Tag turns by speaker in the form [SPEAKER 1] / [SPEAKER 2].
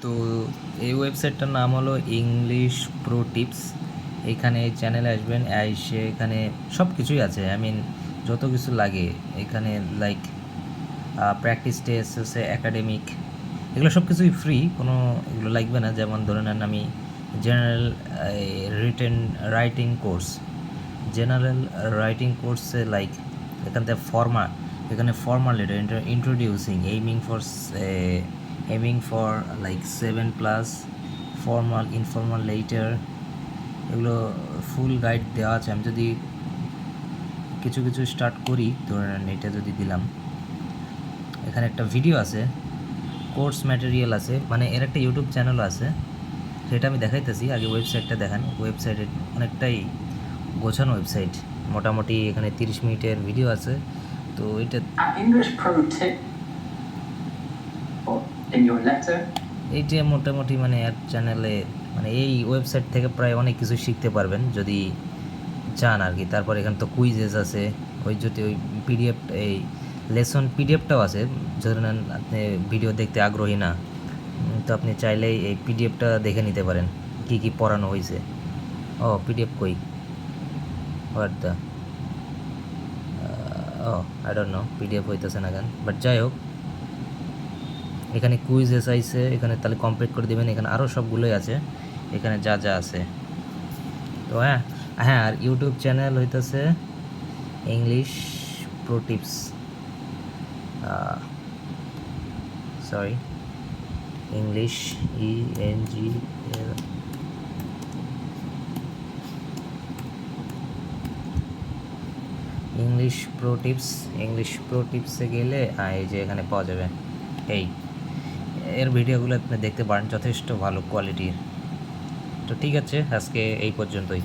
[SPEAKER 1] তো এই ওয়েবসাইটটার নাম হলো ইংলিশ প্রো টিপস। এইখানে এই চ্যানেলে আসবেন, এসে এখানে সব কিছুই আছে। যত কিছু লাগে এখানে, লাইক প্র্যাকটিস টেস্ট আছে, একাডেমিক, এগুলো সব কিছুই ফ্রি, কোনো এগুলো লাগবে না। যেমন ধরে নেন আমি general written writing course, general writing কোর্সে লাইক এখান থেকে এখানে formal letter introducing aiming for like 7+, formal informal letter, এগুলো ফুল গাইড দেওয়া আছে। আমি যদি কিছু কিছু স্টার্ট করি, ধরেন এটা যদি দিলাম, এখানে একটা ভিডিও আছে, কোর্স ম্যাটেরিয়াল আছে, মানে এর একটা ইউটিউব চ্যানেলও আছে, সেটা আমি দেখাইতেছি। আগে ওয়েবসাইটটা দেখান। ওয়েবসাইটে অনেকটাই গোছানো ওয়েবসাইট, মোটামুটি এখানে 30 মিনিটের ভিডিও আছে। তো এটা এইটা মোটামুটি মানে এক চ্যানেলে, মানে এই ওয়েবসাইট থেকে প্রায় অনেক কিছু শিখতে পারবেন যদি চান আর কি। তারপর এখানে তো কুইজেস আছে, ওই পিডিএফ, এই লেসন পিডিএফটাও আছে। ধরে নেন আপনি ভিডিও দেখতে আগ্রহী না, তো আপনি চাইলেই এই পিডিএফটা দেখে নিতে পারেন কি কি পড়ানো হয়েছে। ও পিডিএফ কই, what the, I don't know PDF হইতেছে না কেন, বাট যাই হোক, এখানে কুইজ আইছে, এখানে তাহলে কমপ্লিট করে দেবেন। এখানে আরও সবগুলোই আছে, এখানে যা যা আছে। তো হ্যাঁ, আর ইউটিউব চ্যানেল হইতেছে English pro tips, sorry, English ENGL, English pro টিপসে গেলে এই যে এখানে পাওয়া যাবে। এর ভিডিওগুলো আপনি দেখতে পারেন, যথেষ্ট ভালো কোয়ালিটির। তো ঠিক আছে, আজকে এই পর্যন্তই।